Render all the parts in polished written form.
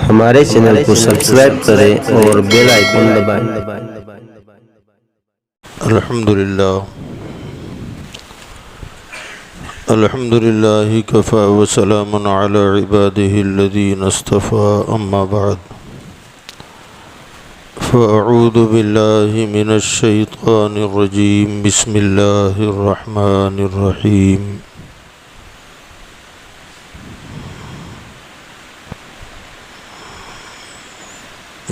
ہمارے چینل کو سبسکرائب کریں اور بیل آئیکن دبائیں۔ الحمدللہ کفا وسلام علی عباده الذین اصطفى اما بعد فاعوذ باللہ من الشیطان الرجیم بسم اللہ الرحمن الرحیم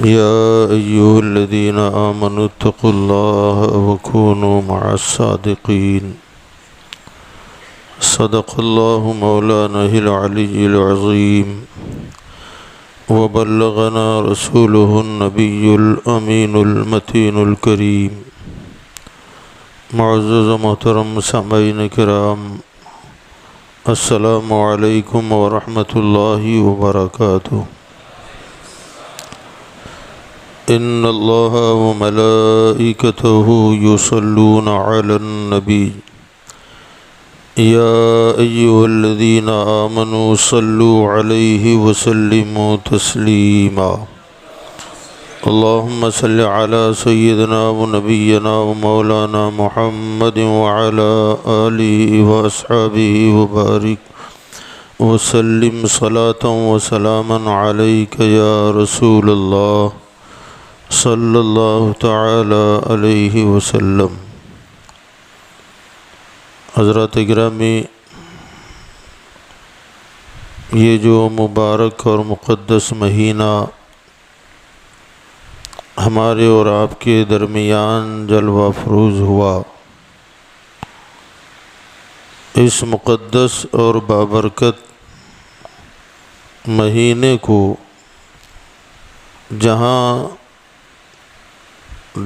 یا ایہا الذین آمنوا اتقوا اللہ وکونوا مع الصادقین صدق اللہ مولانا العلی العظیم وبلغنا رسوله النبی الامین المتین الکریم۔ معزز محترم سامعین کرام، السلام علیکم ورحمۃ اللہ وبرکاتہ۔ ان اللہ وملائکتہ یصلون علی النبی یا ایہا الذین آمنوا صلوا علیہ وسلموا تسلیما۔ اللہم صل علی سیدنا ونبینا ومولانا محمد وعلی آلہ واصحابہ وبارک وسلم صلاۃ وسلاما علیک یا رسول اللہ صلی اللہ تعالی علیہ وسلم۔ حضرات گرامی، یہ جو مبارک اور مقدس مہینہ ہمارے اور آپ کے درمیان جلوہ افروز ہوا، اس مقدس اور بابرکت مہینے کو جہاں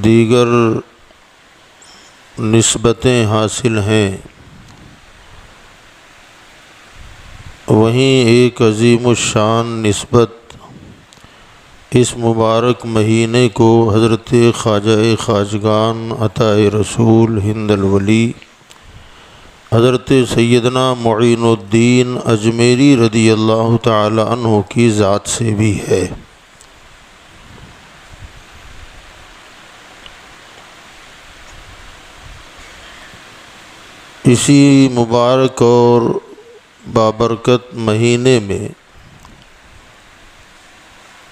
دیگر نسبتیں حاصل ہیں، وہیں ایک عظیم الشان نسبت اس مبارک مہینے کو حضرت خواجہ خواجگان عطا رسول ہند الولی حضرت سیدنا معین الدین اجمیری رضی اللہ تعالی عنہ کی ذات سے بھی ہے۔ اسی مبارک اور بابرکت مہینے میں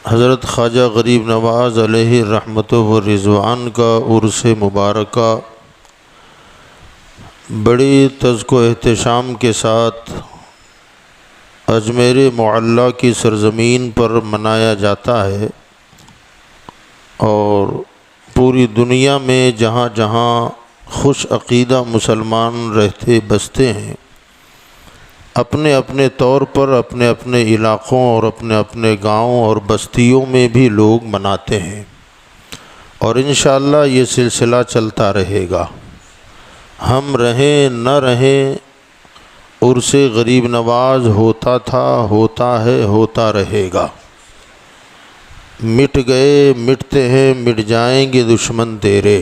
حضرت خواجہ غریب نواز علیہ رحمت و رضوان کا عرس مبارکہ بڑی تذک و احتشام کے ساتھ اجمیر معلیٰ کی سرزمین پر منایا جاتا ہے، اور پوری دنیا میں جہاں جہاں خوش عقیدہ مسلمان رہتے بستے ہیں، اپنے اپنے طور پر اپنے اپنے علاقوں اور اپنے اپنے گاؤں اور بستیوں میں بھی لوگ مناتے ہیں، اور انشاءاللہ یہ سلسلہ چلتا رہے گا۔ ہم رہیں نہ رہیں، عرس غریب نواز ہوتا تھا، ہوتا ہے، ہوتا رہے گا۔ مٹ گئے، مٹتے ہیں، مٹ جائیں گے دشمن تیرے،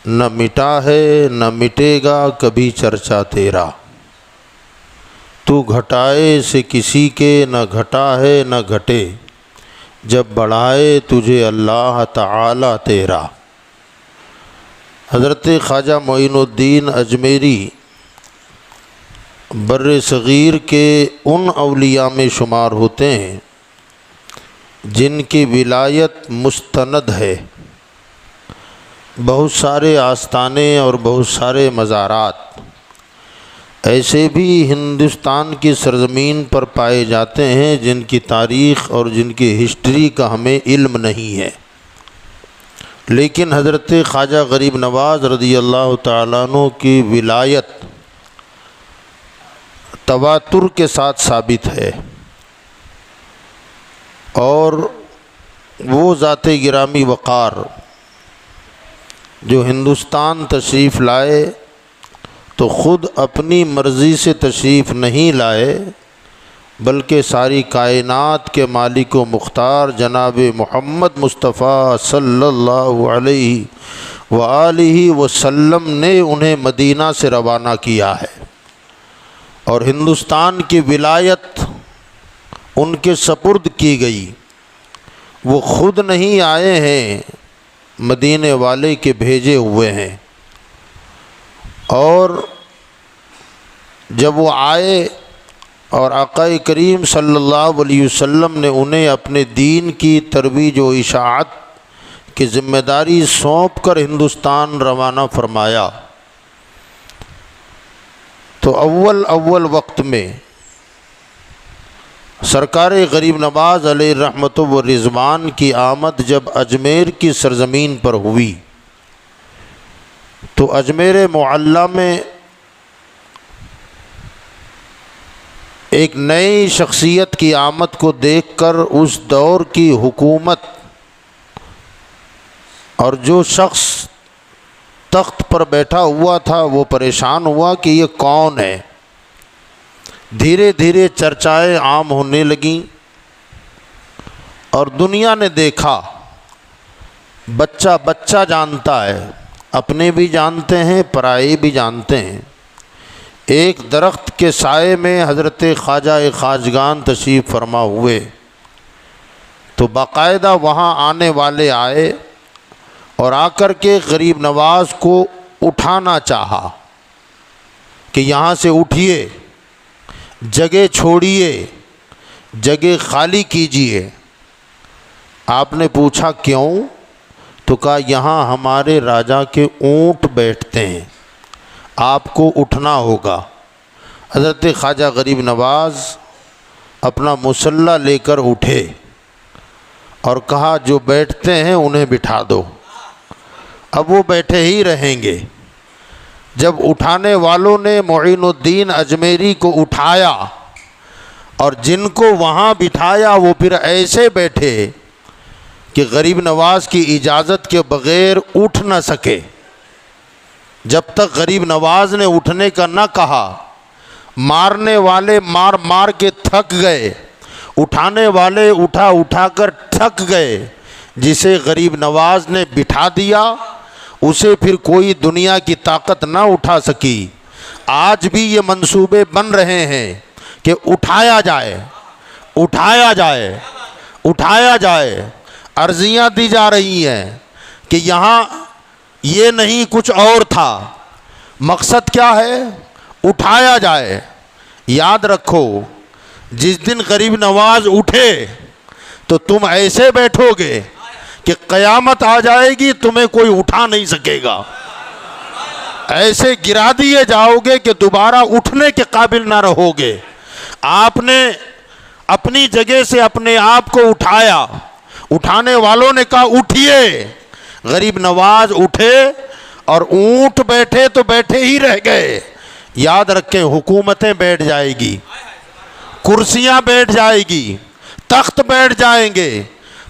نہ مٹا ہے نہ مٹے گا کبھی چرچا تیرا۔ تو گھٹائے سے کسی کے نہ گھٹا ہے نہ گھٹے، جب بڑھائے تجھے اللہ تعالی تیرا۔ حضرت خواجہ معین الدین اجمیری بر صغیر کے ان اولیاء میں شمار ہوتے ہیں جن کی ولایت مستند ہے۔ بہت سارے آستانے اور بہت سارے مزارات ایسے بھی ہندوستان کی سرزمین پر پائے جاتے ہیں جن کی تاریخ اور جن کی ہسٹری کا ہمیں علم نہیں ہے، لیکن حضرت خواجہ غریب نواز رضی اللہ تعالیٰ عنہ کی ولایت تواتر کے ساتھ ثابت ہے، اور وہ ذات گرامی وقار جو ہندوستان تشریف لائے تو خود اپنی مرضی سے تشریف نہیں لائے، بلکہ ساری کائنات کے مالک و مختار جناب محمد مصطفیٰ صلی اللہ علیہ وآلہ وسلم نے انہیں مدینہ سے روانہ کیا ہے، اور ہندوستان کی ولایت ان کے سپرد کی گئی۔ وہ خود نہیں آئے ہیں، مدینے والے کے بھیجے ہوئے ہیں۔ اور جب وہ آئے اور آقا کریم صلی اللہ علیہ وسلم نے انہیں اپنے دین کی ترویج و اشاعت کی ذمہ داری سونپ کر ہندوستان روانہ فرمایا، تو اول وقت میں سرکار غریب نواز علیہ رحمت و رضوان کی آمد جب اجمیر کی سرزمین پر ہوئی تو اجمیر معلیٰ میں ایک نئی شخصیت کی آمد کو دیکھ کر اس دور کی حکومت اور جو شخص تخت پر بیٹھا ہوا تھا وہ پریشان ہوا کہ یہ کون ہے۔ دھیرے دھیرے چرچائیں عام ہونے لگیں اور دنیا نے دیکھا، بچہ بچہ جانتا ہے، اپنے بھی جانتے ہیں، پرائے بھی جانتے ہیں۔ ایک درخت کے سائے میں حضرت خواجہ خواجگان تشریف فرما ہوئے تو باقاعدہ وہاں آنے والے آئے اور آ کر کے غریب نواز کو اٹھانا چاہا کہ یہاں سے اٹھیے، جگہ چھوڑیے، جگہ خالی کیجیے۔ آپ نے پوچھا کیوں؟ تو کہا یہاں ہمارے راجا کے اونٹ بیٹھتے ہیں، آپ کو اٹھنا ہوگا۔ حضرت خواجہ غریب نواز اپنا مسلح لے کر اٹھے اور کہا جو بیٹھتے ہیں انہیں بٹھا دو، اب وہ بیٹھے ہی رہیں گے۔ جب اٹھانے والوں نے معین الدین اجمیری کو اٹھایا اور جن کو وہاں بٹھایا وہ پھر ایسے بیٹھے کہ غریب نواز کی اجازت کے بغیر اٹھ نہ سکے۔ جب تک غریب نواز نے اٹھنے کا نہ کہا، مارنے والے مار مار کے تھک گئے، اٹھانے والے اٹھا اٹھا کر تھک گئے۔ جسے غریب نواز نے بٹھا دیا اسے پھر کوئی دنیا کی طاقت نہ اٹھا سکی۔ آج بھی یہ منصوبے بن رہے ہیں کہ اٹھایا جائے، اٹھایا جائے، اٹھایا جائے۔ عرضیاں دی جا رہی ہیں کہ یہاں یہ نہیں کچھ اور تھا۔ مقصد کیا ہے؟ اٹھایا جائے۔ یاد رکھو جس دن غریب نواز اٹھے تو تم ایسے بیٹھو گے کہ قیامت آ جائے گی، تمہیں کوئی اٹھا نہیں سکے گا۔ ایسے گرا دیے جاؤ گے کہ دوبارہ اٹھنے کے قابل نہ رہو گے۔ آپ نے اپنی جگہ سے اپنے آپ کو اٹھایا، اٹھانے والوں نے کہا اٹھیے۔ غریب نواز اٹھے اور اونٹ بیٹھے تو بیٹھے ہی رہ گئے۔ یاد رکھیں حکومتیں بیٹھ جائے گی، کرسیاں بیٹھ جائے گی، تخت بیٹھ جائیں گے،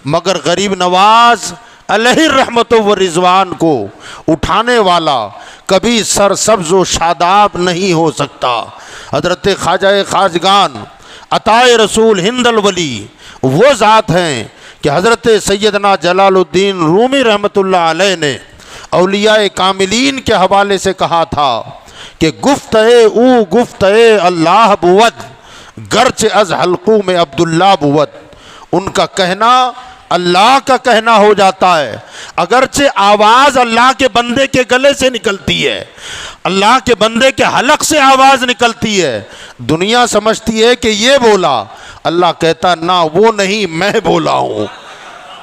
مگر غریب نواز علیہ رحمت و رضوان کو اٹھانے والا کبھی سرسبز و شاداب نہیں ہو سکتا۔ حضرت خواجہ خواجگان عطائے رسول ہند الولی وہ ذات ہیں کہ حضرت سیدنا جلال الدین رومی رحمۃ اللہ علیہ نے اولیاء کاملین کے حوالے سے کہا تھا کہ گفتئے او گفتئے اللہ بود، گرچہ از حلقوں میں عبداللہ بود۔ ان کا کہنا اللہ کا کہنا ہو جاتا ہے، اگرچہ آواز اللہ کے بندے کے گلے سے نکلتی ہے، اللہ کے بندے کے حلق سے آواز نکلتی ہے۔ دنیا سمجھتی ہے کہ یہ بولا، اللہ کہتا نہ وہ نہیں، میں بولا ہوں،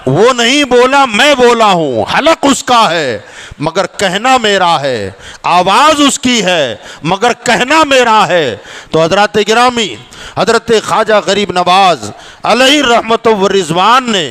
وہ نہیں بولا، میں بولا ہوں۔ حلق اس کا ہے مگر کہنا میرا ہے، آواز اس کی ہے مگر کہنا میرا ہے۔ تو حضرات گرامی، حضرت خواجہ غریب نواز علیہ رحمت و رضوان نے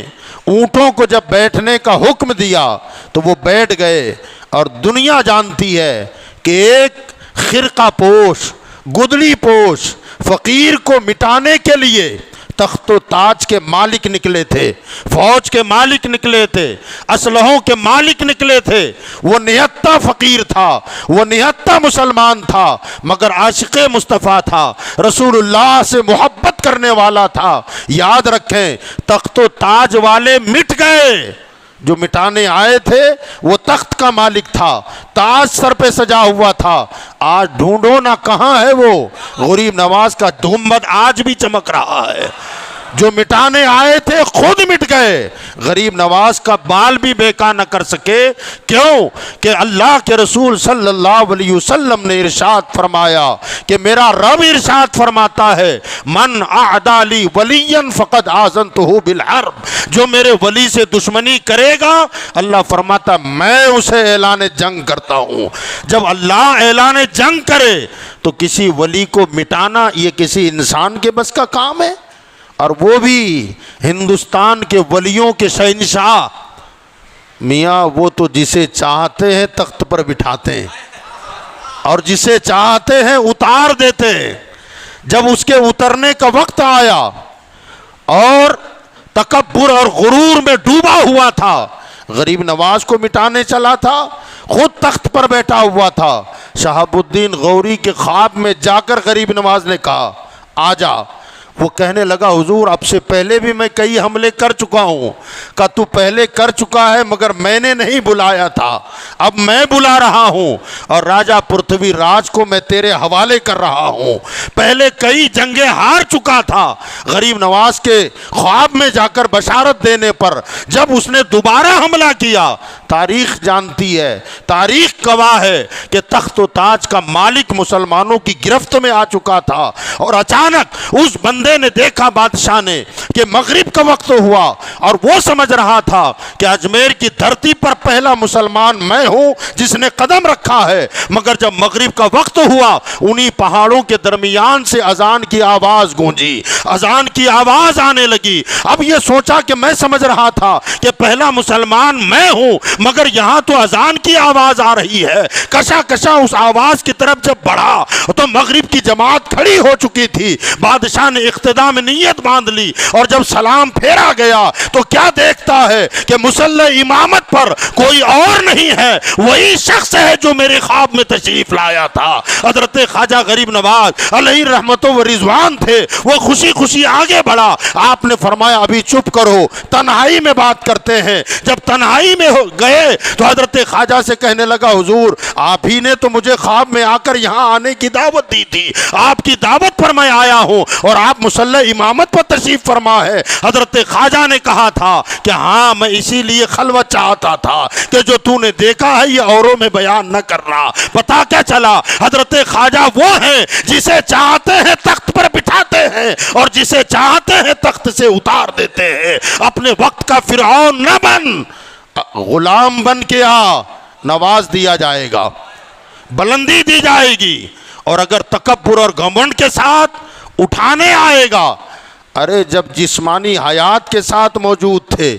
اونٹوں کو جب بیٹھنے کا حکم دیا تو وہ بیٹھ گئے۔ اور دنیا جانتی ہے کہ ایک خرقہ پوش، گدلی پوش فقیر کو مٹانے کے لیے تخت و تاج کے مالک نکلے تھے، فوج کے مالک نکلے تھے، اسلحوں کے مالک نکلے تھے۔ وہ نہتہ فقیر تھا، وہ نہتہ مسلمان تھا، مگر عاشق مصطفیٰ تھا، رسول اللہ سے محبت کرنے والا تھا۔ یاد رکھیں تخت و تاج والے مٹ گئے، جو مٹانے آئے تھے وہ تخت کا مالک تھا، تاج سر پہ سجا ہوا تھا۔ آج ڈھونڈو نہ کہاں ہے وہ، غریب نواز کا گنبد آج بھی چمک رہا ہے، جو مٹانے آئے تھے خود مٹ گئے، غریب نواز کا بال بھی بیکا نہ کر سکے۔ کیوں کہ اللہ کے رسول صلی اللہ علیہ وسلم نے ارشاد فرمایا کہ میرا رب ارشاد فرماتا ہے من اعدی لی ولیا فقد آذنتہ بالحرب، جو میرے ولی سے دشمنی کرے گا اللہ فرماتا میں اسے اعلان جنگ کرتا ہوں۔ جب اللہ اعلان جنگ کرے تو کسی ولی کو مٹانا یہ کسی انسان کے بس کا کام ہے؟ اور وہ بھی ہندوستان کے ولیوں کے شہنشاہ، میاں وہ تو جسے چاہتے ہیں تخت پر بٹھاتے ہیں اور جسے چاہتے ہیں اتار دیتے ہیں۔ جب اس کے اترنے کا وقت آیا اور تکبر اور غرور میں ڈوبا ہوا تھا، غریب نواز کو مٹانے چلا تھا، خود تخت پر بیٹھا ہوا تھا، شہاب الدین غوری کے خواب میں جا کر غریب نواز نے کہا آ جا۔ وہ کہنے لگا حضور اب سے پہلے بھی میں کئی حملے کر چکا ہوں۔ کہا تو پہلے کر چکا ہے مگر میں نے نہیں بلایا تھا، اب میں بلا رہا ہوں اور راجہ پرتھوی راج کو میں تیرے حوالے کر رہا ہوں۔ پہلے کئی جنگیں ہار چکا تھا۔ غریب نواز کے خواب میں جا کر بشارت دینے پر جب اس نے دوبارہ حملہ کیا، تاریخ جانتی ہے، تاریخ گواہ ہے کہ تخت و تاج کا مالک مسلمانوں کی گرفت میں آ چکا تھا، اور اچانک اس بندے نے دیکھا بادشاہ نے کہ مغرب کا وقت ہوا اور وہ سمجھ رہا تھا کہ اجمیر کی دھرتی پر پہلا مسلمان میں ہوں جس نے قدم رکھا ہے، مگر جب مغرب کا وقت ہوا انہی پہاڑوں کے درمیان سے اذان کی آواز گونجی، اذان کی آواز آنے لگی۔ اب یہ سوچا کہ میں سمجھ رہا تھا کہ پہلا مسلمان میں ہوں مگر یہاں تو اذان کی آواز آ رہی ہے۔ کشا کشا اس آواز کی طرف جب بڑھا تو مغرب کی جماعت کھڑی ہو چکی تھی۔ بادشاہ نے اقتدا میں نیت باندھ لی اور جب سلام پھیرا گیا تو کیا دیکھتا ہے کہ مصلی امامت پر کوئی اور نہیں ہے، وہی شخص ہے جو میرے خواب میں تشریف لایا تھا۔ حضرت خواجہ غریب نواز علیہ رحمت و رضوان تھے، وہ خوشی خوشی آگے بڑھا۔ آپ نے فرمایا ابھی چپ کرو، تنہائی میں بات کرتے ہیں۔ جب تنہائی میں گئے تو حضرت خواجہ سے کہنے لگا حضور آپ ہی نے تو مجھے خواب میں آ کر یہاں آنے کی دعوت دی تھی، آپ کی دعوت پر میں آیا ہوں اور آپ مصلی امامت پر تشریف فرما ہے۔ حضرت خواجہ نے کہا تھا کہ ہاں میں اسی لیے خلوت چاہتا تھا کہ جو تو نے دیکھا ہے یہ اوروں میں بیان نہ کرنا۔ پتا کیا چلا؟ حضرت خواجہ وہ ہیں جسے چاہتے ہیں تخت پر بٹھاتے ہیں اور جسے چاہتے ہیں تخت سے اتار دیتے ہیں۔ اپنے وقت کا فرعون نہ بن، غلام بن کے آ، نواز دیا جائے گا، بلندی دی جائے گی، اور اگر تکبر اور گھمنڈ کے ساتھ اٹھانے آئے گا، ارے جب جسمانی حیات کے ساتھ موجود تھے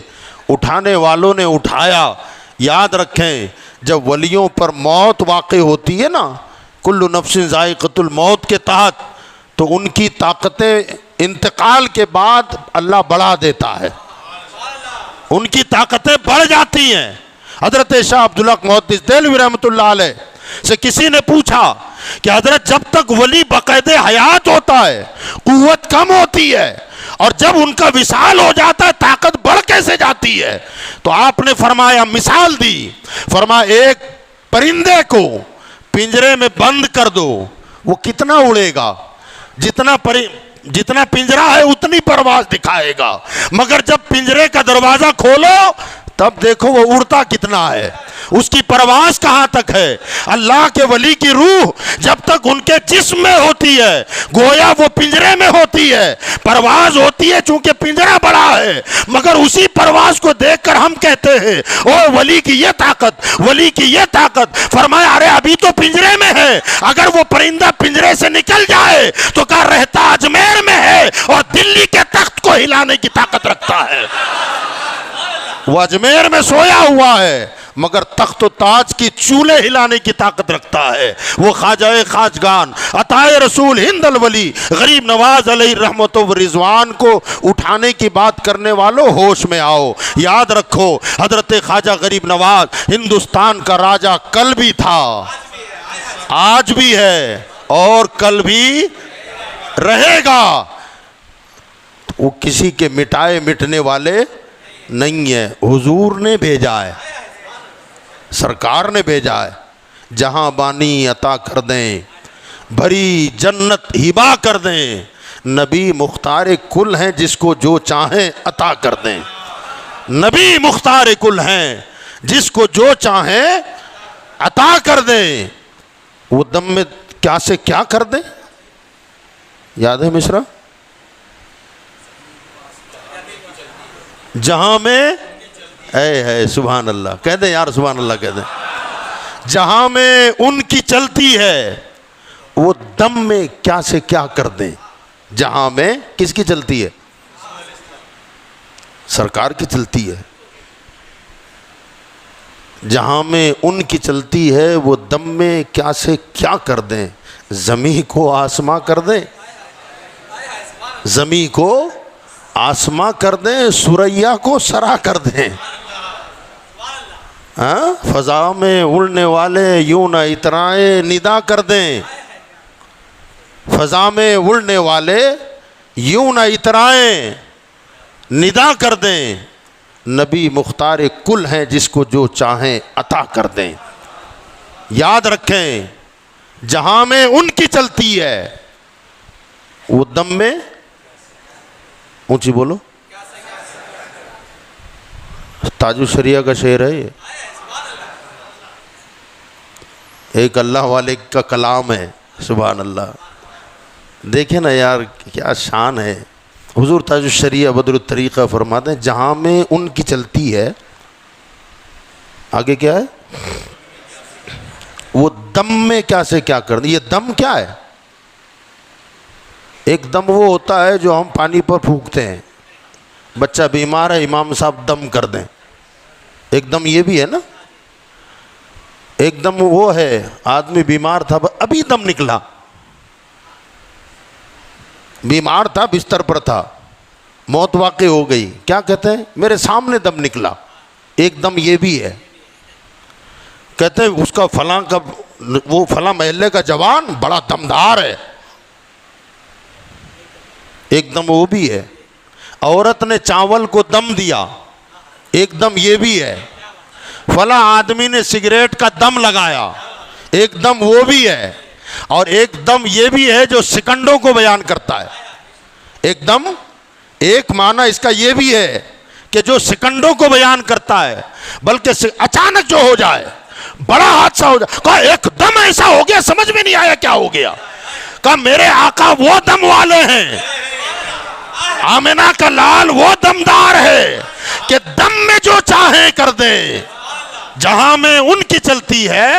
اٹھانے والوں نے اٹھایا۔ یاد رکھیں جب ولیوں پر موت واقع ہوتی ہے نا، کل نفس ذائقۃ الموت کے تحت، تو ان کی طاقتیں انتقال کے بعد اللہ بڑھا دیتا ہے، ان کی طاقتیں بڑھ جاتی ہیں۔ حضرت شاہ عبداللہ محدث دہلوی رحمۃ اللہ علیہ سے کسی نے پوچھا کہ حضرت جب تک ولی باقاعدہ حیات ہوتا ہے قوت کم ہوتی ہے اور جب ان کا وصال ہو جاتا ہے طاقت بڑھ کیسے جاتی ہے؟ تو آپ نے فرمایا، مثال دی، فرمایا ایک پرندے کو پنجرے میں بند کر دو، وہ کتنا اڑے گا؟ جتنا پنجرہ ہے اتنی پرواز دکھائے گا، مگر جب پنجرے کا دروازہ کھولو تب دیکھو وہ اڑتا کتنا ہے، اس کی پرواز کہاں تک ہے۔ اللہ کے ولی کی روح جب تک ان کے جسم میں ہوتی ہے گویا وہ پنجرے میں ہوتی ہے، پرواز ہوتی ہے چونکہ پنجرہ بڑا ہے، مگر اسی پرواز کو دیکھ کر ہم کہتے ہیں او ولی کی یہ طاقت، ولی کی یہ طاقت۔ فرمایا ارے ابھی تو پنجرے میں ہے، اگر وہ پرندہ پنجرے سے نکل جائے تو کہا رہتا اجمیر میں ہے اور دلی کے تخت کو ہلانے کی طاقت رکھتا ہے۔ وہ اجمیر میں سویا ہوا ہے مگر تخت و تاج کی چولے ہلانے کی طاقت رکھتا ہے۔ وہ خواجہ خواجگان عطائے رسول ہند الولی غریب نواز علیہ رحمت و رضوان کو اٹھانے کی بات کرنے والوں ہوش میں آؤ۔ یاد رکھو حضرت خواجہ غریب نواز ہندوستان کا راجہ کل بھی تھا، آج بھی ہے اور کل بھی رہے گا۔ وہ کسی کے مٹائے مٹنے والے نہیں ہے، حضور نے بھیجا ہے، سرکار نے بھیجا ہے۔ جہاں بانی عطا کر دیں، بھری جنت ہبا کر دیں، نبی مختار کل ہیں جس کو جو چاہیں عطا کر دیں. نبی مختار کل ہیں جس کو جو چاہیں عطا کر دیں. وہ دم میں کیا سے کیا کر دیں؟ یاد ہے مصرع؟ جہاں میں ہے سبحان اللہ کہہ دیں یار, سبحان اللہ کہہ دیں. جہاں میں ان کی چلتی ہے وہ دم میں کیا سے کیا کر دیں. جہاں میں کس کی چلتی ہے؟ سرکار کی چلتی ہے. جہاں میں ان کی چلتی ہے وہ دم میں کیا سے کیا کر دیں. زمین کو آسماں کر دیں, زمین کو آسماں کر دیں, سریا کو سرا کر دیں. فضا میں اڑنے والے یوں نہ اترائیں ندا کر دیں. فضا میں اڑنے والے یوں نہ اترائیں ندا کر دیں. نبی مختار کل ہیں جس کو جو چاہیں عطا کر دیں. یاد رکھیں جہاں میں ان کی چلتی ہے وہ دم میں, اونچی بولو, تاج الشریعہ کا شعر ہے یہ, ایک اللہ والے کا کلام ہے. سبحان اللہ. دیکھیں نا یار کیا شان ہے. حضور تاج الشریعہ بدر الطریقہ فرماتے ہیں جہاں میں ان کی چلتی ہے, آگے کیا ہے, وہ دم میں کیا سے کیا کر دیں. یہ دم کیا ہے؟ ایک دم وہ ہوتا ہے جو ہم پانی پر پھونکتے ہیں. بچہ بیمار ہے, امام صاحب دم کر دیں. ایک دم یہ بھی ہے نا. ایک دم وہ ہے آدمی بیمار تھا ابھی دم نکلا, بیمار تھا بستر پر تھا, موت واقع ہو گئی, کیا کہتے ہیں میرے سامنے دم نکلا. ایک دم یہ بھی ہے, کہتے ہیں اس کا فلاں کا وہ فلاں محلے کا جوان بڑا دمدار ہے. ایک دم وہ بھی ہے. عورت نے چاول کو دم دیا, ایک دم یہ بھی ہے. فلاں آدمی نے سگریٹ کا دم لگایا, ایک دم وہ بھی ہے. اور ایک دم یہ بھی ہے جو سیکنڈوں کو بیان کرتا ہے. ایک دم ایک معنی اس کا یہ بھی ہے کہ جو سیکنڈوں کو بیان کرتا ہے, بلکہ اچانک جو ہو جائے بڑا حادثہ ہو جائے. کہا ایک دم ایسا ہو گیا سمجھ میں نہیں آیا کیا ہو گیا. کہا میرے آقا وہ دم والے ہیں, آمنہ کا لال وہ دمدار ہے کہ دم میں جو چاہیں کر دیں. جہاں میں ان کی چلتی ہے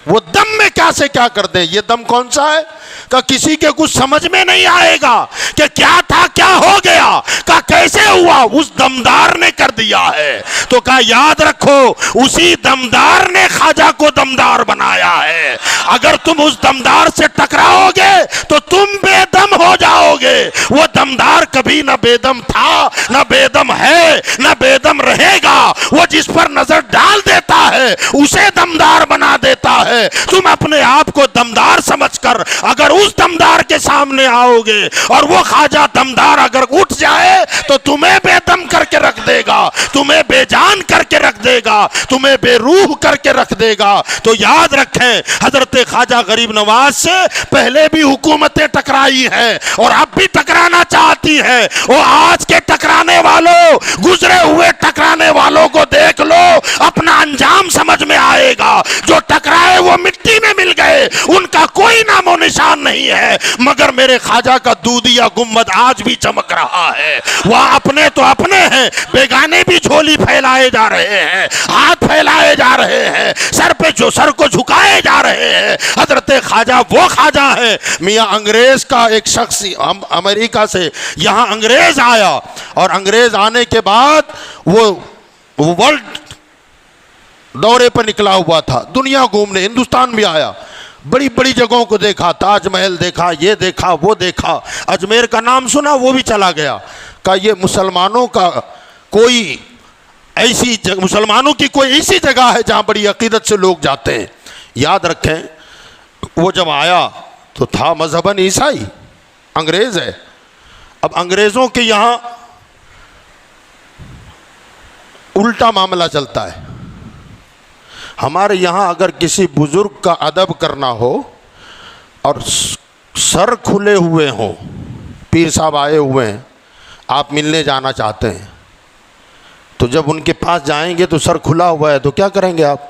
وہ دم میں کیا سے کیا کر دیں. یہ دم کون سا ہے؟ کہ کسی کے کچھ سمجھ میں نہیں آئے گا کہ کیا تھا کیا ہو گیا, کہ کیسے ہوا, اس دمدار نے کر دیا ہے. تو کہا یاد رکھو اسی دمدار نے خواجہ کو دمدار بنایا ہے. اگر تم اس دمدار سے ٹکراؤ گے تو تم بے دم ہو جاؤ گے. وہ دمدار کبھی نہ بے دم تھا, نہ بے دم ہے, نہ بے دم رہے گا. وہ جس پر نظر ڈال دیتا ہے اسے دمدار بنا دیتا ہے. تم اپنے آپ کو دمدار سمجھ کر اگر اس دمدار کے سامنے آؤ گے اور وہ خواجہ دمدار اگر اٹھ جائے تو تمہیں بے دم کر کے رکھ دے گا, تمہیں بے جان کر کے رکھ دے گا, تمہیں بے روح کر کے رکھ دے گا. تو یاد رکھیں حضرت خواجہ غریب نواز سے پہلے بھی حکومتیں ٹکرائی ہیں اور اب بھی ٹکرانا چاہتی ہیں. وہ آج کے ٹکرانے والوں, گزرے ہوئے ٹکرانے والوں کو دیکھ لو, اپنا انجام سمجھ میں آئے گا. جو ٹکرائے وہ مٹی میں مل گئے, ان کا کوئی نام و نشان نہیں ہے. مگر میرے خواجہ کا دودیا گنبد آج بھی چمک رہا ہے. وہ اپنے تو اپنے ہیں, بیگانے بھی جھولی پھیلائے جا رہے ہیں, ہاتھ پھیلائے جا رہے ہیں, سر پہ جو سر کو جھکائے جا رہے ہیں. حضرت خواجہ وہ خواجہ ہے. میاں انگریز کا ایک شخص امریکہ سے یہاں انگریز آیا اور انگریز آنے کے بعد وہ ورلڈ دورے پر نکلا ہوا تھا, دنیا گھومنے, ہندوستان بھی آیا, بڑی بڑی جگہوں کو دیکھا, تاج محل دیکھا, یہ دیکھا, وہ دیکھا, اجمیر کا نام سنا وہ بھی چلا گیا. کہا یہ مسلمانوں کا کوئی ایسی مسلمانوں کی کوئی ایسی جگہ ہے جہاں بڑی عقیدت سے لوگ جاتے ہیں. یاد رکھیں وہ جب آیا تو تھا مذہباً عیسائی, انگریز ہے. اب انگریزوں کے یہاں الٹا معاملہ چلتا ہے. ہمارے یہاں اگر کسی بزرگ کا ادب کرنا ہو اور سر کھلے ہوئے ہوں، پیر صاحب آئے ہوئے ہیں، آپ ملنے جانا چاہتے ہیں، تو جب ان کے پاس جائیں گے تو سر کھلا ہوا ہے تو کیا کریں گے آپ؟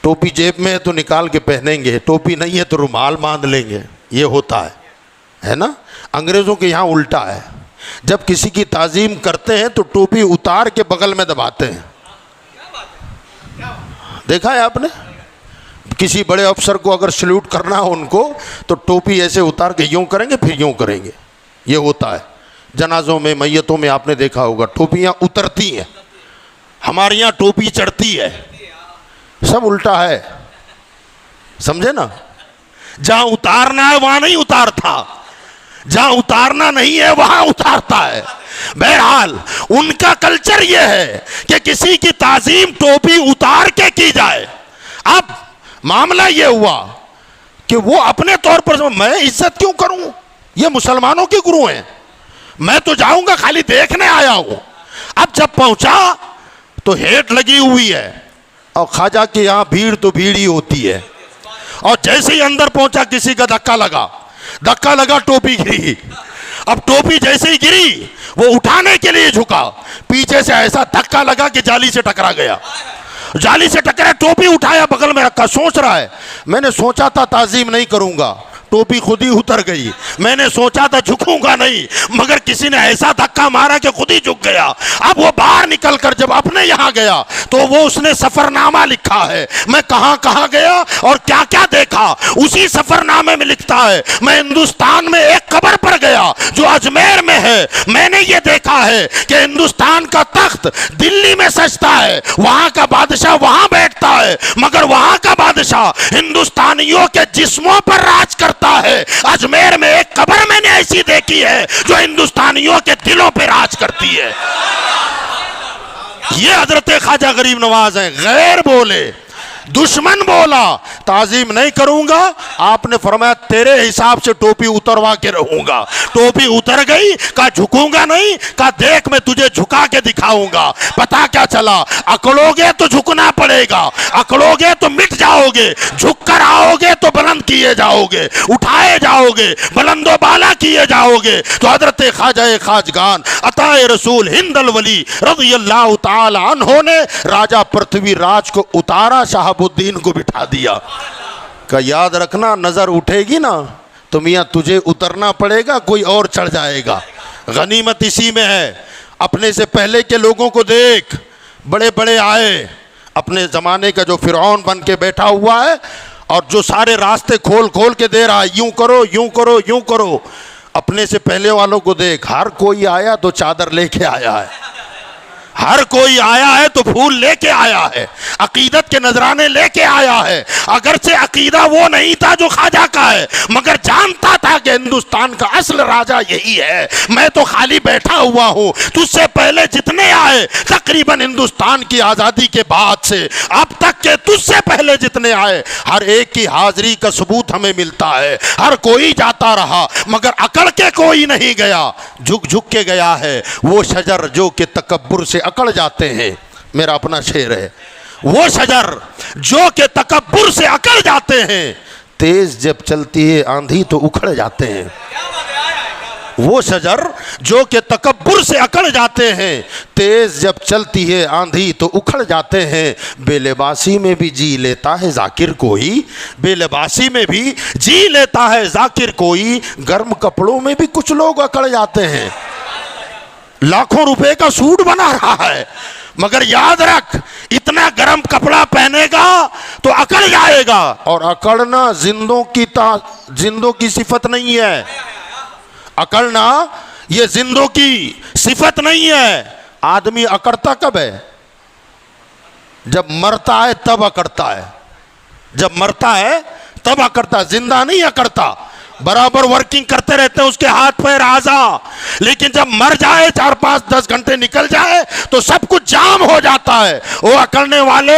ٹوپی جیب میں ہے تو نکال کے پہنیں گے، ٹوپی نہیں ہے تو رومال باندھ لیں گے. یہ ہوتا ہے نا. انگریزوں کے یہاں الٹا ہے، جب کسی کی تعظیم کرتے ہیں تو ٹوپی اتار کے بغل میں دباتے ہیں. دیکھا ہے آپ نے؟ کسی بڑے افسر کو اگر سلیوٹ کرنا ہو ان کو تو ٹوپی ایسے اتار کے یوں کریں گے پھر یوں کریں گے. یہ ہوتا ہے. جنازوں میں، میتوں میں آپ نے دیکھا ہوگا ٹوپیاں اترتی ہیں، ہمارے یہاں ٹوپی چڑھتی ہے. سب الٹا ہے، سمجھے نا. جہاں اتارنا ہے وہاں نہیں اتارتا، جہاں اتارنا نہیں ہے وہاں اتارتا ہے. بہرحال ان کا کلچر یہ ہے کہ کسی کی تعظیم ٹوپی اتار کے کی جائے. اب معاملہ یہ ہوا کہ وہ اپنے طور پر میں عزت کیوں کروں، یہ مسلمانوں کے گرو ہیں، میں تو جاؤں گا خالی دیکھنے آیا ہوں. اب جب پہنچا تو ہیٹ لگی ہوئی ہے اور خواجہ کے یہاں بھیڑ تو بھیڑ ہی ہوتی ہے. اور جیسے ہی اندر پہنچا کسی کا دھکا لگا ٹوپی گری. اب ٹوپی جیسے ہی گری وہ اٹھانے کے لیے جھکا، پیچھے سے ایسا دھکا لگا کہ جالی سے ٹکرا گیا. جالی سے ٹکرا، ٹوپی اٹھایا بغل میں رکھا، سوچ رہا ہے میں نے سوچا تھا تعظیم نہیں کروں گا، ٹوپی خود ہی اتر گئی. میں نے سوچا تھا جھکوں گا نہیں، مگر کسی نے ایسا دھکا مارا کہ خود ہی جھک گیا. اب وہ باہر نکل کر جب اپنے یہاں گیا تو وہ اس نے سفر نامہ لکھا ہے، میں کہاں کہاں گیا اور کیا کیا دیکھا. اسی سفر نامے میں لکھتا ہے میں ہندوستان میں ایک قبر پر گیا جو اجمیر میں ہے. میں نے یہ دیکھا ہے کہ ہندوستان کا تخت دلی میں سجتا ہے، وہاں کا بادشاہ وہاں بیٹھتا ہے، مگر وہاں کا بادشاہ ہندوستانیوں کے جسموں پر راج کرتا ہے. اجمیر میں ایک قبر میں نے ایسی دیکھی ہے جو ہندوستانیوں کے دلوں پہ راج کرتی ہے. یہ حضرت خواجہ غریب نواز ہیں. غیر بولے، دشمن بولا تعظیم نہیں کروں گا، آپ نے فرمایا تیرے حساب سے ٹوپی اتروا کے رہوں گا. ٹوپی اتر گئی، کہا جھکوں گا نہیں، کہا دیکھ میں تجھے جھکا کے دکھاؤں گا. پتا کیا چلا، اکڑو گے تو جھکنا پڑے گا، اکڑو گے تو مٹ جاؤ گے، جھک کر آؤ گے تو بلند کیے جاؤ گے، اٹھائے جاؤ گے، بلند و بالا کیے جاؤ گے. تو حضرت خواجہ خواجگان عطا رسول ہند الولی رضی اللہ تعالی عنہ نے راجہ پرتھوی راج کو اتارا، شہاب الدین کو بٹھا دیا. کہ یاد رکھنا نظر اٹھے گی نا تو میاں تجھے اترنا پڑے گا، کوئی اور چڑھ جائے گا. غنیمت اسی میں ہے. اپنے سے پہلے کے لوگوں کو دیکھ، بڑے بڑے آئے، اپنے زمانے کا جو فرعون بن کے بیٹھا ہوا ہے اور جو سارے راستے کھول کھول کے دے رہا ہے، یوں کرو یوں کرو یوں کرو. اپنے سے پہلے والوں کو دیکھ، ہر کوئی آیا تو چادر لے کے آیا ہے، ہر کوئی آیا ہے تو پھول لے کے آیا ہے، عقیدت کے نذرانے لے کے آیا ہے. اگرچہ عقیدہ وہ نہیں تھا جو خواجہ کا ہے، مگر جانتا تھا کہ ہندوستان کا اصل راجہ یہی ہے. میں تو خالی بیٹھا ہوا ہوں، تجھ سے پہلے جتنے آئے تقریباً ہندوستان کی آزادی کے بعد سے اب تک کے تجھ سے پہلے جتنے آئے، ہر ایک کی حاضری کا ثبوت ہمیں ملتا ہے. ہر کوئی جاتا رہا مگر اکڑ کے کوئی نہیں گیا، جھک جھک کے گیا ہے. وہ شجر جو کہ تکبر سے اکڑ جاتے ہیں، میرا اپنا شعر ہے، وہ شجر جو کہ تکبر سے اکڑ جاتے ہیں، تیز جب چلتی ہے آندھی تو اکھڑ جاتے ہیں. وہ شجر جو کہ تکبر سے اکڑ جاتے ہیں، تیز جب چلتی ہے آندھی تو اکھڑ جاتے ہیں. بے لباسی میں بھی جی لیتا ہے ذاکر کوئی، بے لباسی میں بھی جی لیتا ہے ذاکر کوئی. گرم کپڑوں میں بھی کچھ لوگ اکڑ جاتے ہیں. لاکھوں روپے کا سوٹ بنا رہا ہے مگر یاد رکھ اتنا گرم کپڑا پہنے گا تو اکڑ جائے گا. اور اکڑنا زندوں کی صفت نہیں ہے. اکڑنا یہ زندوں کی صفت نہیں ہے. آدمی اکڑتا کب ہے؟ جب مرتا ہے تب اکڑتا ہے، جب مرتا ہے تب اکڑتا ہے، زندہ نہیں اکڑتا. برابر ورکنگ کرتے رہتے ہیں اس کے ہاتھ پیر اعضاء، لیکن جب مر جائے 4-5-10 گھنٹے نکل جائے تو سب کچھ جام ہو جاتا ہے. وہ اکڑنے والے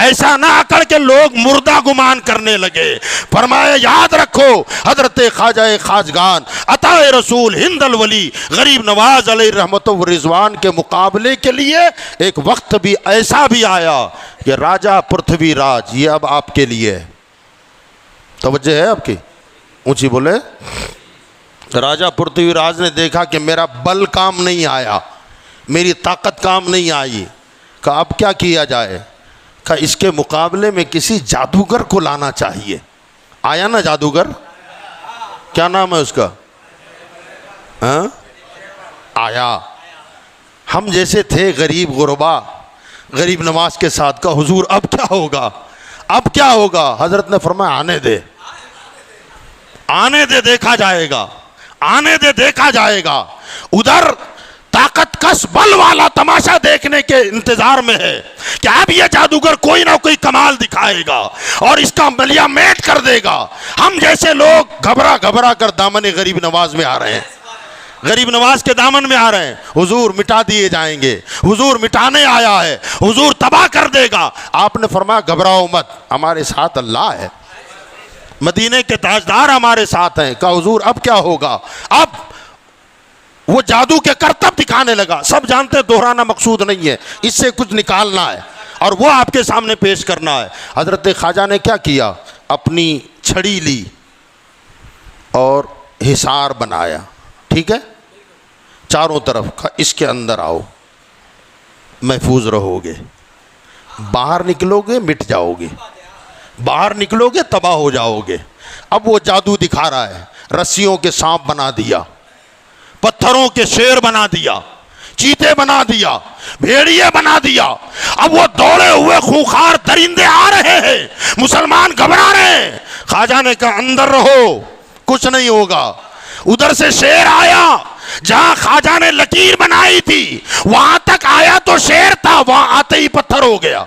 ایسا نہ اکڑ کے لوگ مردہ گمان کرنے لگے. فرمایا یاد رکھو حضرت خواجہ خواجگان عطا رسول ہند الولی غریب نواز علیہ رحمت و رضوان کے مقابلے کے لیے ایک وقت بھی ایسا بھی آیا کہ راجہ پرتھوی راج یہ اب آپ کے لیے ہے. توجہ ہے آپ کی؟ اونچی بولے. راجہ پرتوی راج نے دیکھا کہ میرا بل کام نہیں آیا, میری طاقت کام نہیں آئی. کہا اب کیا کیا جائے؟ کہا اس کے مقابلے میں کسی جادوگر کو لانا چاہیے. آیا نا جادوگر, کیا نام ہے اس کا؟ ہاں آیا. ہم جیسے تھے غریب غربا, غریب نواز کے ساتھ. کا حضور اب کیا ہوگا, اب کیا ہوگا؟ حضرت نے فرمایا آنے دے, آنے دے, دیکھا جائے گا, آنے دے, دیکھا جائے گا. ادھر طاقت کس بل والا تماشا دیکھنے کے انتظار میں ہے کہ اب یہ جادوگر کوئی نہ کوئی کمال دکھائے گا اور اس کا ملیا میٹ کر دے گا. ہم جیسے لوگ گھبرا گھبرا کر دامن غریب نواز میں آ رہے ہیں, غریب نواز کے دامن میں آ رہے ہیں. حضور مٹا دیے جائیں گے, حضور مٹانے آیا ہے, حضور تباہ کر دے گا. آپ نے فرمایا گھبراؤ مت, ہمارے ساتھ اللہ ہے, مدینے کے تاجدار ہمارے ساتھ ہیں. کہا حضور اب کیا ہوگا؟ اب وہ جادو کے کرتب دکھانے لگا. سب جانتے ہیں دہرانا مقصود نہیں ہے, اس سے کچھ نکالنا ہے اور وہ آپ کے سامنے پیش کرنا ہے. حضرت خواجہ نے کیا کیا؟ اپنی چھڑی لی اور حصار بنایا. ٹھیک ہے, چاروں طرف. اس کے اندر آؤ, محفوظ رہو گے. باہر نکلو گے مٹ جاؤ گے, باہر نکلو گے تباہ ہو جاؤ گے. اب وہ جادو دکھا رہا ہے. رسیوں کے سانپ بنا دیا, پتھروں کے شیر بنا دیا, چیتے بنا دیا, بھیڑیے بنا دیا. اب وہ دوڑے ہوئے خونخوار درندے آ رہے ہیں, مسلمان گھبرا رہے ہیں. خواجہ نے کہا اندر رہو, کچھ نہیں ہوگا. ادھر سے شیر آیا, جہاں خواجہ نے لکیر بنائی تھی وہاں تک آیا تو شیر تھا, وہاں آتے ہی پتھر ہو گیا.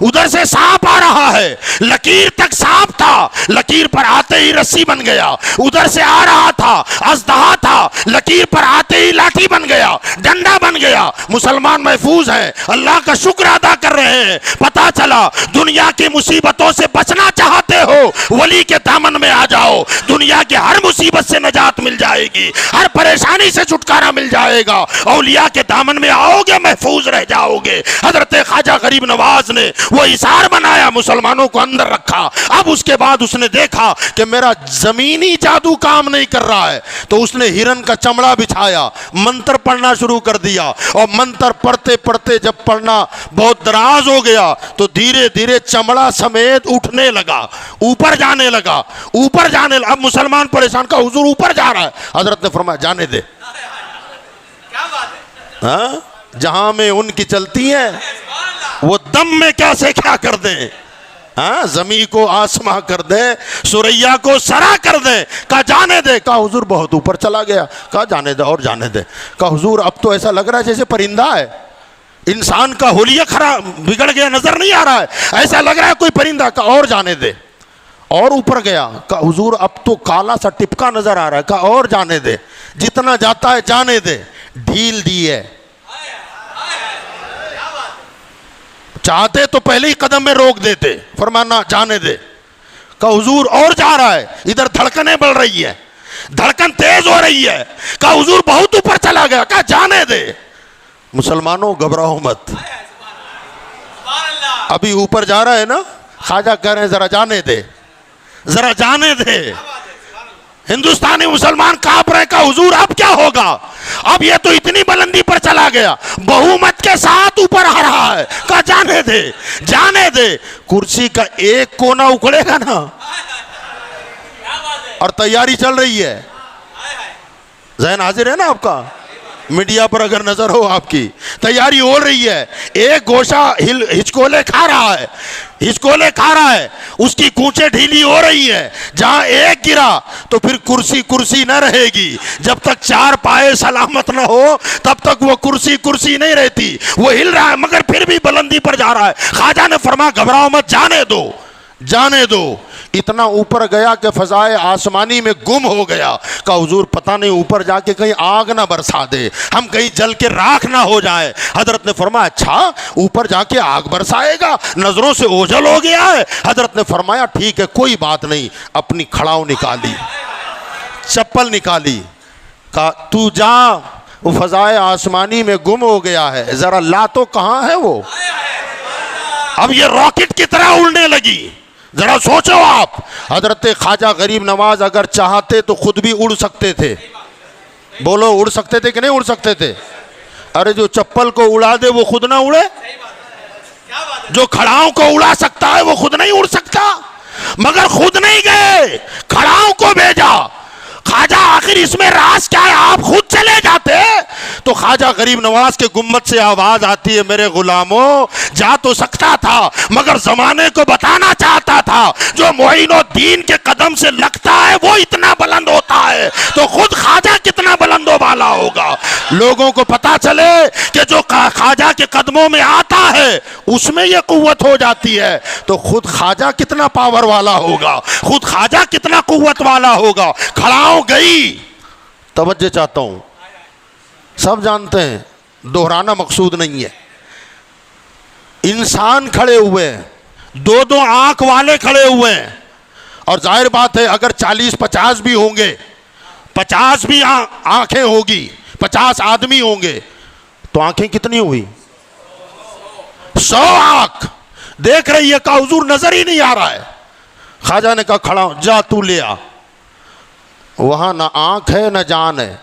ادھر سے سانپ آ رہا ہے, لکیر تک سانپ تھا, لکیر پر آتے ہی رسی بن گیا. ادھر سے آ رہا تھا, اژدہا تھا, لکیر پر آتے ہی لاٹھی بن گیا, ڈنڈا بن گیا. مسلمان محفوظ ہیں, اللہ کا شکر ادا کر رہے ہیں. پتا چلا دنیا کی مصیبتوں سے بچنا چاہتے ہو, ولی کے دامن میں آ جاؤ, دنیا کی ہر مصیبت سے نجات مل جائے گی, ہر پریشانی سے چھٹکارا مل جائے گا. اولیاء کے دامن میں آؤ گے محفوظ رہ جاؤ گے. حضرت خواجہ غریب نواز نے وہ حصار بنایا, مسلمانوں کو اندر رکھا. اب اس کے بعد اس نے دیکھا کہ میرا زمینی جادو کام نہیں کر رہا ہے, تو اس نے ہرن کا چمڑا بچھایا, منتر پڑھنا شروع کر دیا. اور منتر پڑھتے پڑھتے جب پڑھنا بہت دراز ہو گیا تو دھیرے دھیرے چمڑا سمیت اٹھنے لگا, اوپر جانے لگا, اوپر جانے لگا. اب مسلمان پریشان, کا حضور اوپر جا رہا ہے. حضرت نے فرمایا جانے دے, ہاں جہاں میں ان کی چلتی ہے وہ دم میں کیسے کیا کر دیں, ہاں زمین کو آسماں کر دیں, سریا کو سرا کر دیں. کہا جانے دے. کہا حضور بہت اوپر چلا گیا. کہا جانے دے اور جانے دے. کہا حضور اب تو ایسا لگ رہا ہے جیسے پرندہ ہے, انسان کا حلیہ خراب بگڑ گیا, نظر نہیں آ رہا ہے, ایسا لگ رہا ہے کوئی پرندہ. کہا اور جانے دے, اور اوپر گیا. کہا حضور اب تو کالا سا ٹپکا نظر آ رہا ہے. کہا اور جانے دے, جتنا جاتا ہے جانے دے. ڈھیل دی ہے, چاہتے تو پہلے ہی قدم میں روک دیتے, فرمانا جانے دے. کہا حضور اور جا رہا ہے, ادھر دھڑکنیں بڑھ رہی ہے, دھڑکن تیز ہو رہی ہے. کہا حضور بہت اوپر چلا گیا. کہا جانے دے. مسلمانوں گھبراؤ مت, ابھی اوپر جا رہا ہے نا. خواجہ کہہ رہے ہیں ذرا جانے دے, ذرا جانے دے. ہندوستانی مسلمان کانپ رہے. کا حضور اب کیا ہوگا, اب یہ تو اتنی بلندی پر چلا گیا, بہومت کے ساتھ اوپر آ رہا ہے. کہا جانے دے, جانے دے. کرسی کا ایک کونا اکھڑے گا نا, اور تیاری چل رہی ہے. ذہن حاضر ہے نا آپ کا, میڈیا پر اگر نظر ہو آپ کی, تیاری ہو رہی ہے. ایک گوشہ ہچکولے کھا رہا ہے, ہچکولے کھا رہا ہے, اس کی کونچیں ڈھیلی ہو رہی ہے. جہاں ایک گرا تو پھر کرسی کرسی نہ رہے گی. جب تک چار پائے سلامت نہ ہو تب تک وہ کرسی کرسی نہیں رہتی. وہ ہل رہا ہے مگر پھر بھی بلندی پر جا رہا ہے. خواجہ نے فرمایا گھبراؤ مت, جانے دو, جانے دو. اتنا اوپر گیا کہ فضائے آسمانی میں گم ہو گیا. کہا حضور پتہ نہیں اوپر جا کے کہیں آگ نہ برسا دے, ہم کہیں جل کے راکھ نہ ہو جائے. حضرت نے فرمایا اچھا اوپر جا کے آگ برسائے گا, نظروں سے اوجھل ہو گیا ہے. حضرت نے فرمایا ٹھیک ہے کوئی بات نہیں. اپنی کھڑاؤں نکالی, چپل نکالی. کہا تو جا, وہ فضائے آسمانی میں گم ہو گیا ہے, ذرا لا تو کہاں ہے وہ. اب یہ راکٹ کی طرح اڑنے لگی. ذرا سوچو آپ، حضرت خواجہ غریب نواز اگر چاہتے تو خود بھی اڑ سکتے تھے. بولو اڑ سکتے تھے کہ نہیں اڑ سکتے تھے؟ ارے جو چپل کو اڑا دے وہ خود نہ اڑے؟ جو کھڑاؤں کو اڑا سکتا ہے وہ خود نہیں اڑ سکتا؟ مگر خود نہیں گئے، کھڑاؤں کو بھیجا. خواجہ آخر اس میں راز کیا ہے؟ آپ خود چلے جاتے. تو خواجہ غریب نواز کے گنبد سے آواز آتی ہے، میرے غلاموں جا تو سکتا تھا مگر زمانے کو بتانا چاہتا تھا جو معین الدین کے قدم سے لگتا ہے وہ اتنا بلند ہوتا ہے تو خود خواجہ کتنا بلند و بالا ہوگا. لوگوں کو پتا چلے کہ جو خواجہ کے قدموں میں آتا ہے اس میں یہ قوت ہو جاتی ہے تو خود خواجہ کتنا پاور والا ہوگا، خود خواجہ کتنا قوت والا ہوگا. کھڑاؤں گئی. توجہ چاہتا ہوں، سب جانتے ہیں، دہرانا مقصود نہیں ہے. انسان کھڑے ہوئے ہیں، دو دو آنکھ والے کھڑے ہوئے ہیں، اور ظاہر بات ہے اگر 40-50 بھی ہوں گے، 50 بھی آنکھیں ہوگی، 50 آدمی ہوں گے تو آنکھیں کتنی ہوئی؟ 100 آنکھ دیکھ رہی ہے. کہا حضور نظر ہی نہیں آ رہا ہے. خواجہ نے کہا کھڑا ہوں، جا تو لے آ. وہاں نہ آنکھ ہے نہ جان ہے.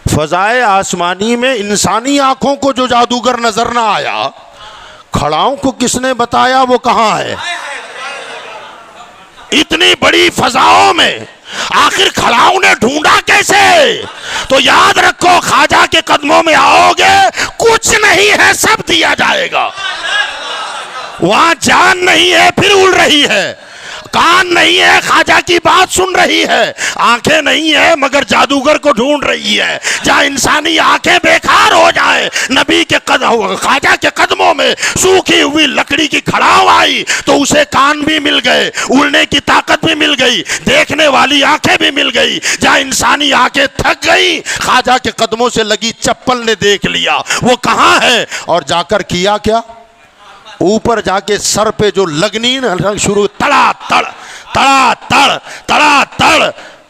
فضائے آسمانی میں انسانی آنکھوں کو جو جادوگر نظر نہ آیا، کھڑاؤں کو کس نے بتایا وہ کہاں ہے؟ اتنی بڑی فضاؤں میں آخر کھڑاؤں نے ڈھونڈا کیسے؟ تو یاد رکھو خواجہ کے قدموں میں آؤ گے کچھ نہیں ہے سب دیا جائے گا. وہاں جان نہیں ہے پھر اڑ رہی ہے، کان نہیں ہے خواجہ کی بات سن رہی ہے، آنکھیں نہیں ہے مگر جادوگر کو ڈھونڈ رہی ہے. جہاں انسانی آنکھیں بیکار ہو جائیں، نبی کے خواجہ کے قدموں میں سوکھی ہوئی لکڑی کی کھڑاؤ آئی تو اسے کان بھی مل گئے، اڑنے کی طاقت بھی مل گئی، دیکھنے والی آنکھیں بھی مل گئی. جہاں انسانی آنکھیں تھک گئی، خواجہ کے قدموں سے لگی چپل نے دیکھ لیا وہ کہاں ہے، اور جا کر کیا کیا؟ اوپر جا کے سر پہ جو لگنی شروع، تڑا تڑ تڑا تڑ تڑا تڑ.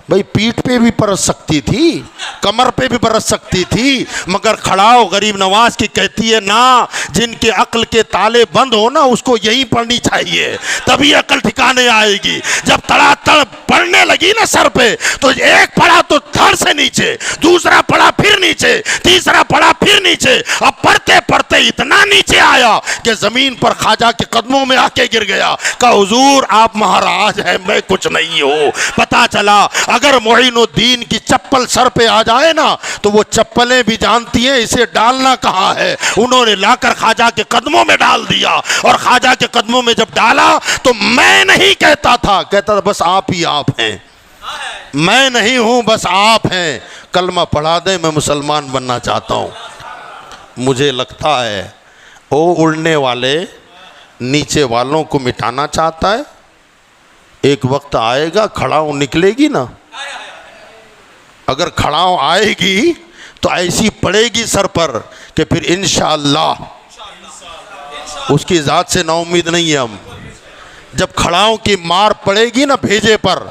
بھئی پیٹھ پہ بھی برس سکتی تھی، کمر پہ بھی برس سکتی تھی، مگر کھڑاؤ غریب نواز کی کہتی ہے نا، جن کے عقل کے تالے بند ہو نا اس کو یہی پڑھنی چاہیے تبھی عقل ٹھکانے آئے گی. جب تڑا تڑ پڑھنے لگی نا سر پہ تو ایک پڑھا تو دھڑ سے نیچے، دوسرا پڑھا پھر نیچے، تیسرا پڑھا پھر نیچے. اب پڑھتے پڑھتے اتنا نیچے آیا کہ زمین پر خواجہ کے قدموں میں آ کے گر گیا. کہا حضور آپ مہاراج ہیں، میں کچھ نہیں ہوں. پتا چلا اگر معین الدین کی چپل سر پہ آ جائے نا تو وہ چپلیں بھی جانتی ہیں اسے ڈالنا کہاں ہے. انہوں نے لا کر خواجہ کے قدموں میں ڈال دیا، اور خواجہ کے قدموں میں جب ڈالا تو میں نہیں کہتا تھا، کہتا تھا بس آپ ہی آپ ہیں، میں نہیں ہوں بس آپ ہیں. کلمہ پڑھا دیں، میں مسلمان بننا چاہتا ہوں. مجھے لگتا ہے وہ اڑنے والے نیچے والوں کو مٹانا چاہتا ہے. ایک وقت آئے گا کھڑاؤں نکلے گی نا، اگر کھڑاؤں آئے گی تو ایسی پڑے گی سر پر کہ پھر انشاءاللہ اس کی ذات سے نا امید نہیں ہے ہم. جب کھڑاؤں کی مار پڑے گی نا بھیجے پر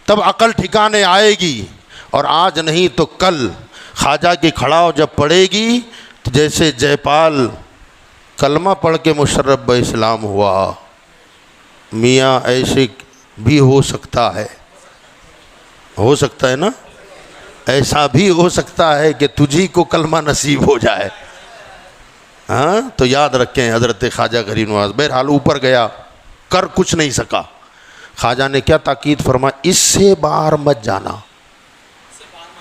تب عقل ٹھکانے آئے گی، اور آج نہیں تو کل خواجہ کی کھڑاؤ جب پڑے گی تو جیسے جے پال کلمہ پڑھ کے مشرف بہ اسلام ہوا، میاں ایسے بھی ہو سکتا ہے، ہو سکتا ہے نا، ایسا بھی ہو سکتا ہے کہ تجھی کو کلمہ نصیب ہو جائے. ہاں تو یاد رکھیں حضرت خواجہ غریب نواز. بہرحال اوپر گیا، کر کچھ نہیں سکا. خواجہ نے کیا تاکید فرمایا؟ اس سے باہر مت جانا،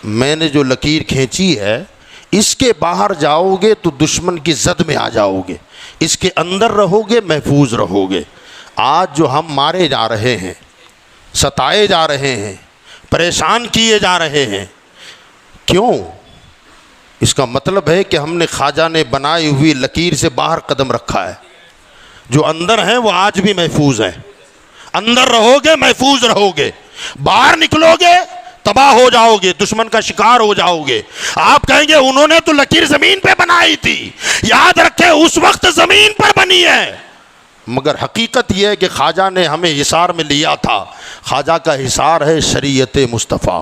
میں نے جو لکیر کھینچی ہے اس کے باہر جاؤ گے تو دشمن کی زد میں آ جاؤ گے، اس کے اندر رہو گے محفوظ رہو گے. آج جو ہم مارے جا رہے ہیں، ستائے جا رہے ہیں، پریشان کیے جا رہے ہیں، کیوں؟ اس کا مطلب ہے کہ ہم نے خواجہ نے بنائی ہوئی لکیر سے باہر قدم رکھا ہے. جو اندر ہیں وہ آج بھی محفوظ ہیں. اندر رہو گے محفوظ رہو گے، باہر نکلو گے تباہ ہو جاؤ گے، دشمن کا شکار ہو جاؤ گے. آپ کہیں گے انہوں نے تو لکیر زمین پہ بنائی تھی. یاد رکھیں اس وقت زمین پر بنی ہے، مگر حقیقت یہ ہے کہ خواجہ نے ہمیں حصار میں لیا تھا. خواجہ کا حصار ہے شریعت مصطفیٰ،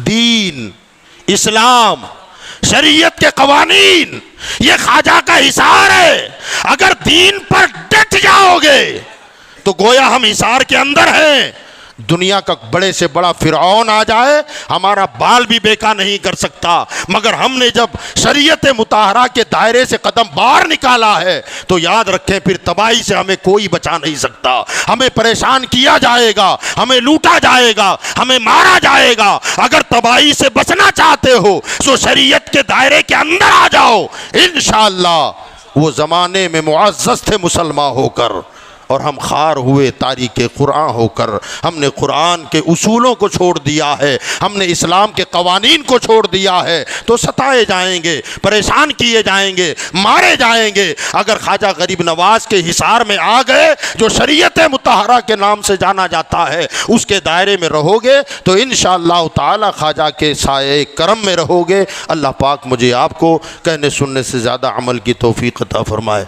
دین، اسلام، شریعت کے قوانین، یہ خواجہ کا حصار ہے. اگر دین پر ڈٹ جاؤ گے تو گویا ہم حصار کے اندر ہیں. دنیا کا بڑے سے بڑا فرعون آ جائے ہمارا بال بھی بیکا نہیں کر سکتا، مگر ہم نے جب شریعت مطہرہ کے دائرے سے قدم باہر نکالا ہے تو یاد رکھیں پھر تباہی سے ہمیں کوئی بچا نہیں سکتا. ہمیں پریشان کیا جائے گا، ہمیں لوٹا جائے گا، ہمیں مارا جائے گا. اگر تباہی سے بچنا چاہتے ہو تو شریعت کے دائرے کے اندر آ جاؤ. انشاءاللہ وہ زمانے میں معزز تھے مسلمان ہو کر، اور ہم خار ہوئے تاریک قرآن ہو کر. ہم نے قرآن کے اصولوں کو چھوڑ دیا ہے، ہم نے اسلام کے قوانین کو چھوڑ دیا ہے تو ستائے جائیں گے، پریشان کیے جائیں گے، مارے جائیں گے. اگر خواجہ غریب نواز کے حصار میں آ گئے جو شریعت مطہرہ کے نام سے جانا جاتا ہے اس کے دائرے میں رہو گے تو انشاءاللہ تعالی خواجہ کے سائے کرم میں رہو گے. اللہ پاک مجھے آپ کو کہنے سننے سے زیادہ عمل کی توفیق عطا فرمائے.